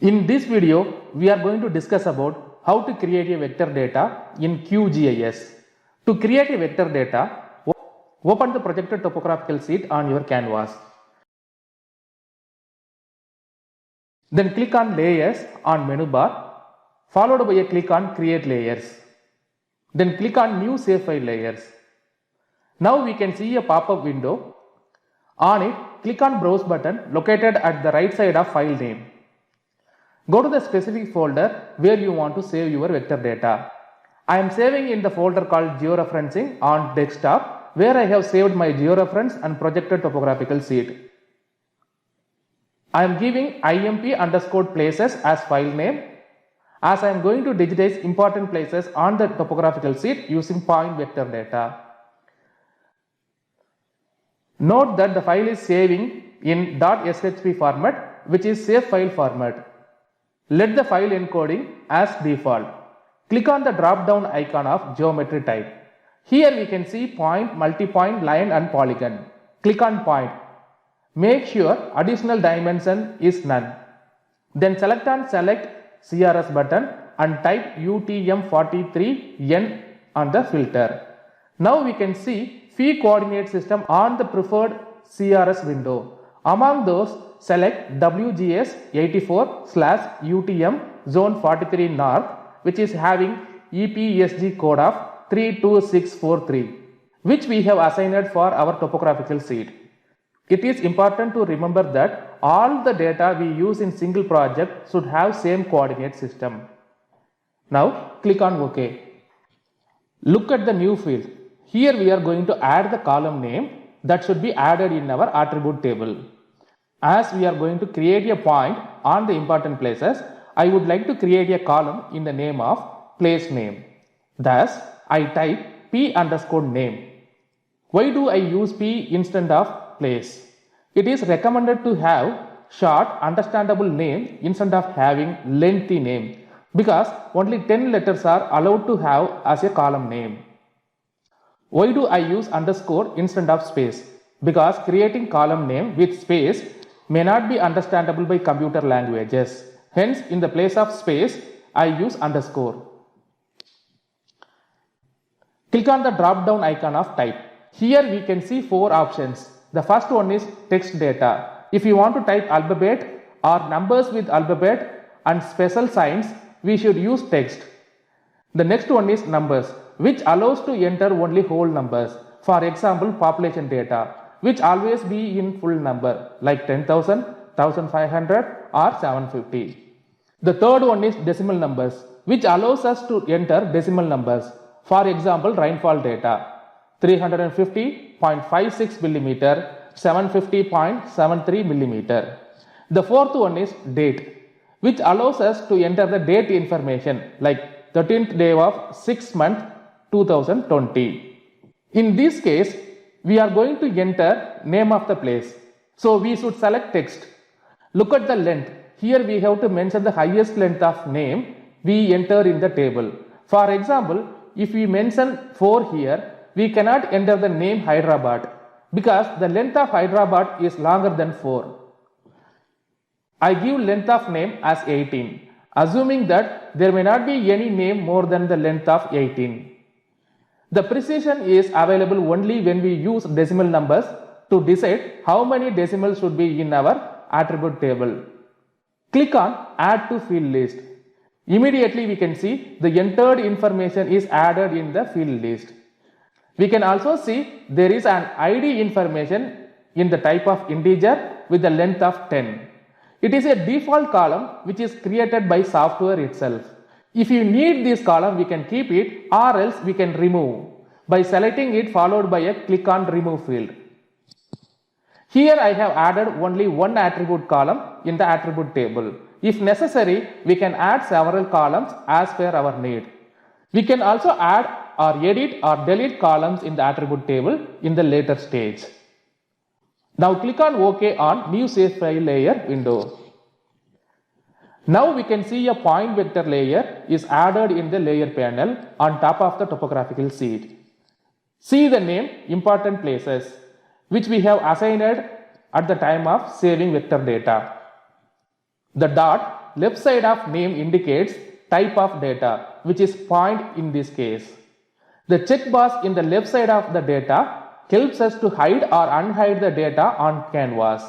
In this video, we are going to discuss about how to create a vector data in QGIS. To create a vector data, open the projected topographical sheet on your canvas. Then click on Layers on menu bar, followed by a click on Create Layers. Then click on New Shapefile Layers. Now we can see a pop-up window. On it, click on Browse button located at the right side of file name. Go to the specific folder where you want to save your vector data. I am saving in the folder called Georeferencing on desktop, where I have saved my georeference and projected topographical sheet. I am giving imp_places as file name, as I am going to digitize important places on the topographical sheet using point vector data. Note that the file is saving in .shp format, which is Shapefile format. Let the file encoding as default. Click on the drop down icon of geometry type. Here we can see point, multi-point, line and polygon. Click on point. Make sure additional dimension is none. Then select CRS button and type UTM43N on the filter. Now we can see phi coordinate system on the preferred CRS window. Among those, select WGS84/UTM zone 43 north, which is having EPSG code of 32643, which we have assigned for our topographical sheet. It is important to remember that all the data we use in single project should have same coordinate system. Now click on OK. Look at the new field. Here we are going to add the column name that should be added in our attribute table. As we are going to create a point on the important places, I would like to create a column in the name of place name. Thus, I type p_name. Why do I use p instead of place? It is recommended to have short, understandable name instead of having lengthy name, because only 10 letters are allowed to have as a column name. Why do I use underscore instead of space? Because creating column name with space may not be understandable by computer languages. Hence, in the place of space, I use underscore. Click on the drop down icon of type. Here we can see 4 options. The first one is text data. If you want to type alphabet or numbers with alphabet and special signs, we should use text. The next one is numbers, which allows to enter only whole numbers. For example, population data, which always be in full number like 10,000, 1,500 or 750. The third one is decimal numbers, which allows us to enter decimal numbers. For example, rainfall data 350.56 millimeter, 750.73 millimeter. The fourth one is date, which allows us to enter the date information like 13th day of 6th month 2020. In this case, we are going to enter name of the place. So we should select text. Look at the length. Here we have to mention the highest length of name we enter in the table. For example, if we mention 4 here, we cannot enter the name Hyderabad because the length of Hyderabad is longer than 4. I give length of name as 18, assuming that there may not be any name more than the length of 18. The precision is available only when we use decimal numbers to decide how many decimals should be in our attribute table. Click on Add to Field List. Immediately we can see the entered information is added in the field list. We can also see there is an ID information in the type of integer with the length of 10. It is a default column which is created by software itself. If you need this column, we can keep it, or else we can remove by selecting it followed by a click on remove field. Here I have added only one attribute column in the attribute table. If necessary, we can add several columns as per our need. We can also add or edit or delete columns in the attribute table in the later stage. Now click on OK on New Shapefile Layer window. Now we can see a point vector layer is added in the layer panel on top of the topographical sheet. See the name important places, which we have assigned at the time of saving vector data. The dot left side of name indicates type of data, which is point in this case. The checkbox in the left side of the data helps us to hide or unhide the data on canvas.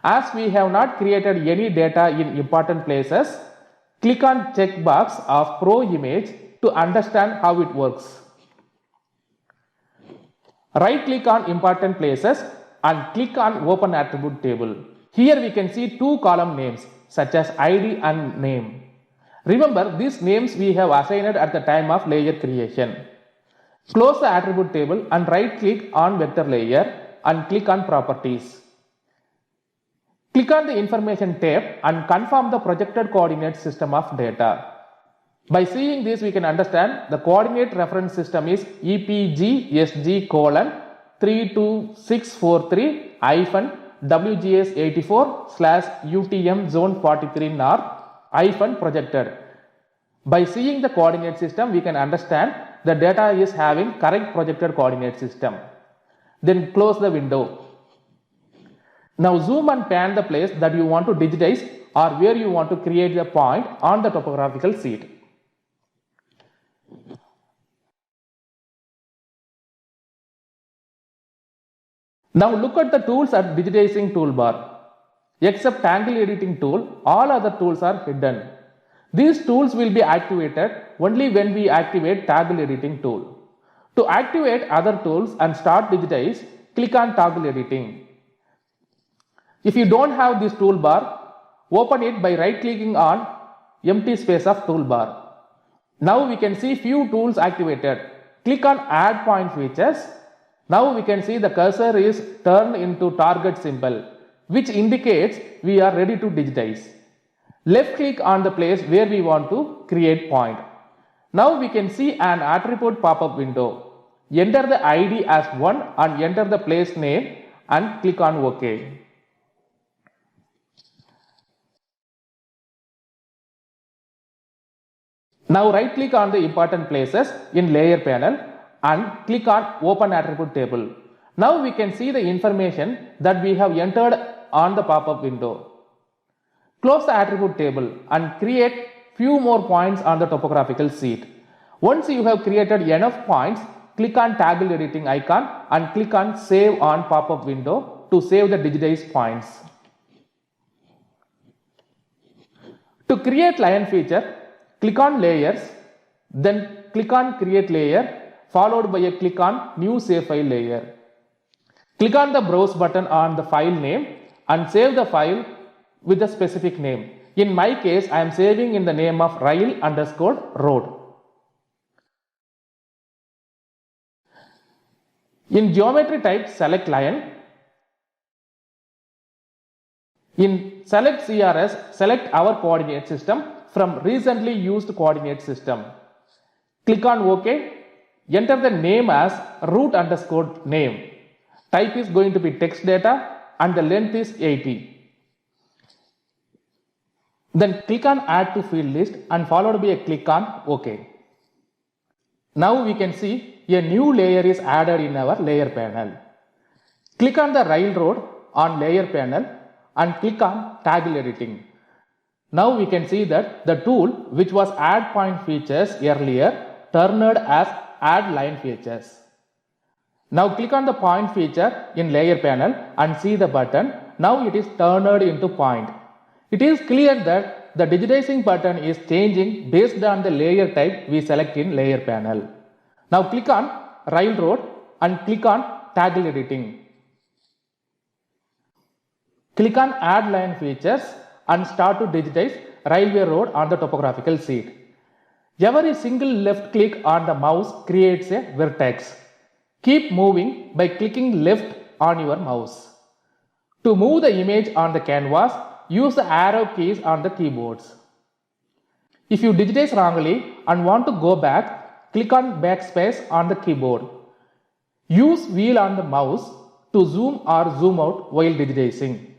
As we have not created any data in important places, click on checkbox of Pro Image to understand how it works. Right click on important places and click on Open Attribute Table. Here we can see two column names such as ID and name. Remember, these names we have assigned at the time of layer creation. Close the attribute table and right click on vector layer and click on properties. Click on the information tab and confirm the projected coordinate system of data. By seeing this, we can understand the coordinate reference system is EPSG colon 32643 WGS 84 UTM zone 43 north projected. By seeing the coordinate system, we can understand the data is having correct projected coordinate system. Then close the window. Now zoom and pan the place that you want to digitize or where you want to create the point on the topographical sheet. Now look at the tools at digitizing toolbar. Except angle editing tool, all other tools are hidden. These tools will be activated only when we activate toggle editing tool. To activate other tools and start digitize, click on toggle editing. If you don't have this toolbar, open it by right clicking on empty space of toolbar. Now we can see few tools activated. Click on add point features. Now we can see the cursor is turned into target symbol, which indicates we are ready to digitize. Left click on the place where we want to create point. Now we can see an attribute pop-up window. Enter the ID as 1 and enter the place name and click on OK. Now right click on the important places in layer panel and click on Open Attribute Table. Now we can see the information that we have entered on the pop-up window. Close the attribute table and create few more points on the topographical sheet. Once you have created enough points, click on toggle editing icon and click on save on pop-up window to save the digitized points. To create line feature, click on layers, then click on create layer followed by a click on new Shapefile layer. Click on the browse button on the file name and save the file with a specific name. In my case, I am saving in the name of rail_road. In geometry type, select line. In select CRS, select our coordinate system from recently used coordinate system. Click on OK. Enter the name as root_name. Type is going to be text data and the length is 80. Then click on add to field list and followed by a click on OK. Now we can see a new layer is added in our layer panel. Click on the railroad on layer panel and click on toggle editing. Now we can see that the tool which was add point features earlier turned as add line features. Now click on the point feature in layer panel and see the button. Now it is turned into point. It is clear that the digitizing button is changing based on the layer type we select in layer panel. Now click on railroad and click on toggle editing. Click on add line features and start to digitize railway road on the topographical sheet. Every single left click on the mouse creates a vertex. Keep moving by clicking left on your mouse. To move the image on the canvas, use the arrow keys on the keyboards. If you digitize wrongly and want to go back, click on backspace on the keyboard. Use wheel on the mouse to zoom or zoom out while digitizing.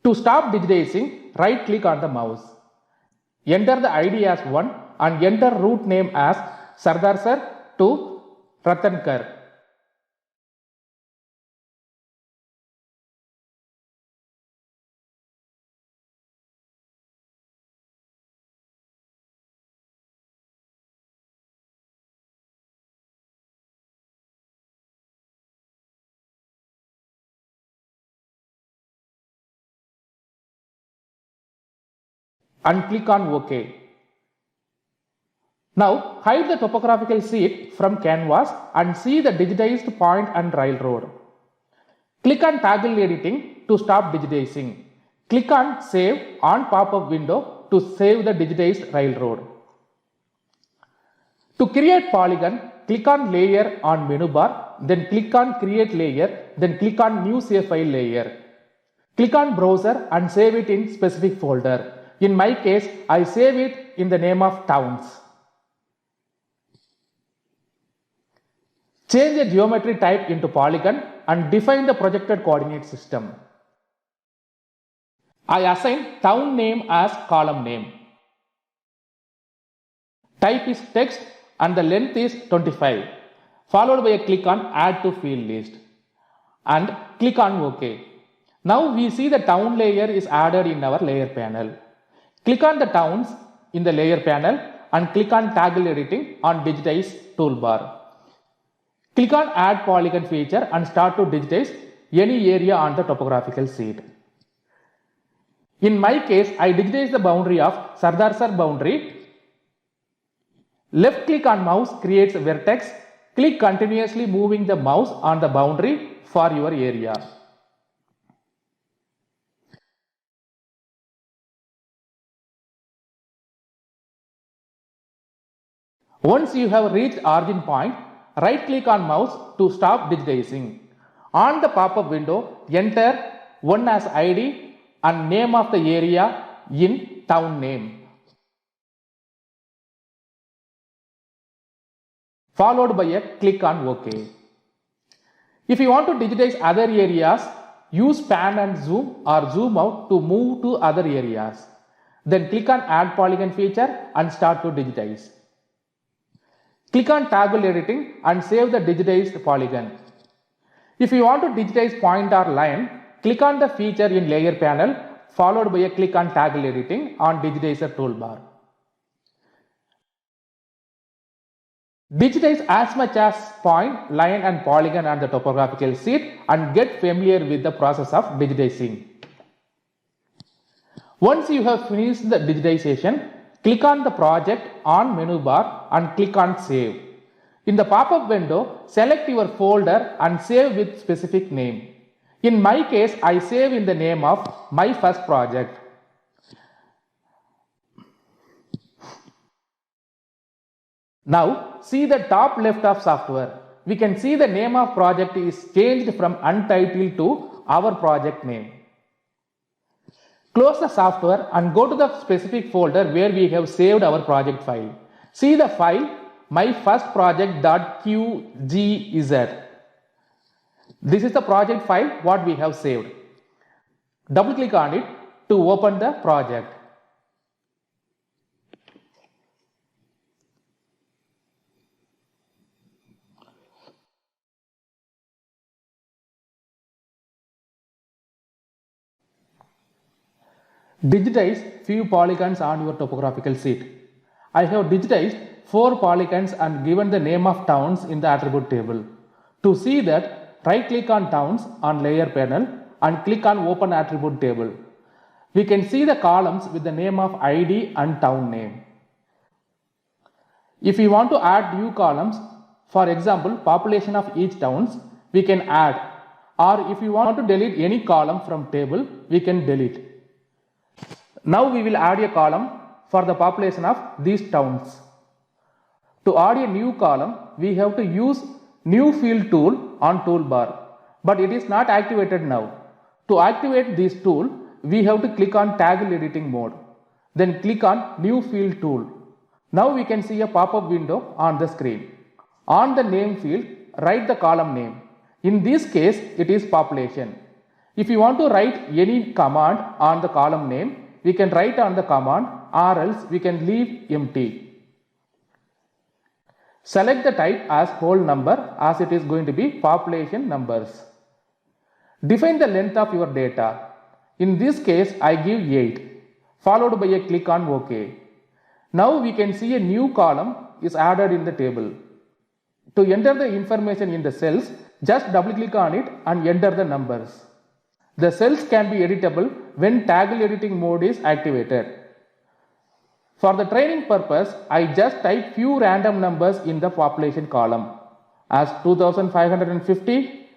To stop digitizing, right click on the mouse. Enter the ID as 1 and enter route name as Sardar Sir to Ratankar. And click on OK. Now hide the topographical sheet from canvas and see the digitized point and railroad. Click on toggle editing to stop digitizing. Click on save on pop-up window to save the digitized railroad. To create polygon, click on layer on menu bar, then click on create layer, then click on new Shapefile layer. Click on browser and save it in specific folder. In my case, I save it in the name of towns. Change the geometry type into polygon and define the projected coordinate system. I assign town name as column name. Type is text and the length is 25, followed by a click on add to field list and click on OK. Now we see the town layer is added in our layer panel. Click on the towns in the layer panel and click on toggle editing on digitize toolbar. Click on add polygon feature and start to digitize any area on the topographical sheet. In my case, I digitize the boundary of Sardar Sir boundary. Left click on mouse creates a vertex. Click continuously moving the mouse on the boundary for your area. Once you have reached origin point, right click on mouse to stop digitizing. On the pop-up window, enter 1 as ID and name of the area in town name, followed by a click on OK. If you want to digitize other areas, use pan and zoom or zoom out to move to other areas. Then click on add polygon feature and start to digitize. Click on toggle editing and save the digitized polygon. If you want to digitize point or line, click on the feature in layer panel, followed by a click on toggle editing on digitizer toolbar. Digitize as much as point, line and polygon on the topographical sheet and get familiar with the process of digitizing. Once you have finished the digitization, click on the project on menu bar and click on save. In the pop-up window, select your folder and save with specific name. In my case, I save in the name of my first project. Now see the top left of software. We can see the name of project is changed from untitled to our project name. Close the software and go to the specific folder where we have saved our project file. See the file myfirstproject.qgiz. This is the project file what we have saved. Double click on it to open the project. Digitize few polygons on your topographical sheet. I have digitized 4 polygons and given the name of towns in the attribute table. To see that, right click on towns on layer panel and click on open attribute table. We can see the columns with the name of ID and town name. If we want to add new columns, for example population of each towns, we can add, or if we want to delete any column from table, we can delete. Now we will add a column for the population of these towns. To add a new column, we have to use new field tool on toolbar, but it is not activated now. To activate this tool, we have to click on toggle editing mode, then click on new field tool. Now we can see a pop-up window on the screen. On the name field, write the column name. In this case, it is population. If you want to write any command on the column name, we can write on the command, or else we can leave empty. Select the type as whole number, as it is going to be population numbers. Define the length of your data. In this case, I give 8, followed by a click on OK. Now we can see a new column is added in the table. To enter the information in the cells, just double click on it and enter the numbers. The cells can be editable when toggle editing mode is activated. For the training purpose, I just type few random numbers in the population column as 2550,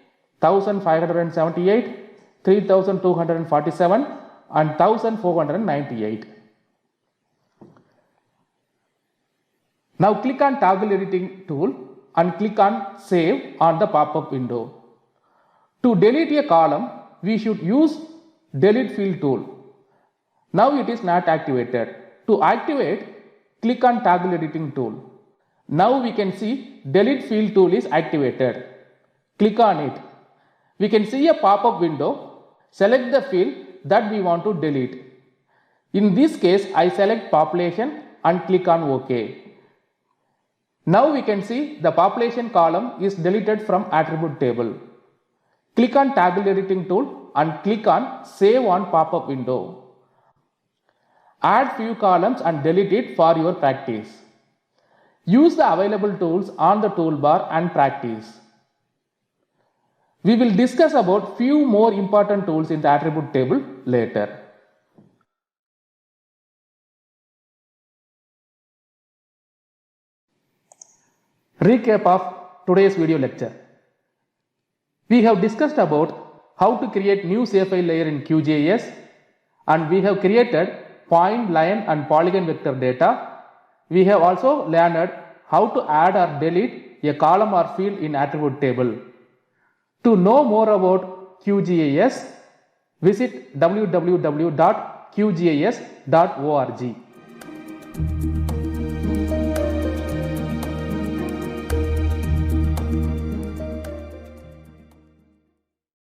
1578, 3247 and 1498. Now click on toggle editing tool and click on save on the pop-up window. To delete a column, we should use delete field tool. Now it is not activated. To activate, click on toggle editing tool. Now we can see delete field tool is activated. Click on it. We can see a pop-up window. Select the field that we want to delete. In this case, I select population and click on OK. Now we can see the population column is deleted from attribute table. Click on toggle editing tool and click on save on pop-up window. Add few columns and delete it for your practice. Use the available tools on the toolbar and practice. We will discuss about few more important tools in the attribute table later. Recap of today's video lecture. We have discussed about how to create new Shapefile layer in QGIS, and we have created point, line and polygon vector data. We have also learned how to add or delete a column or field in attribute table. To know more about QGIS, visit www.qgis.org.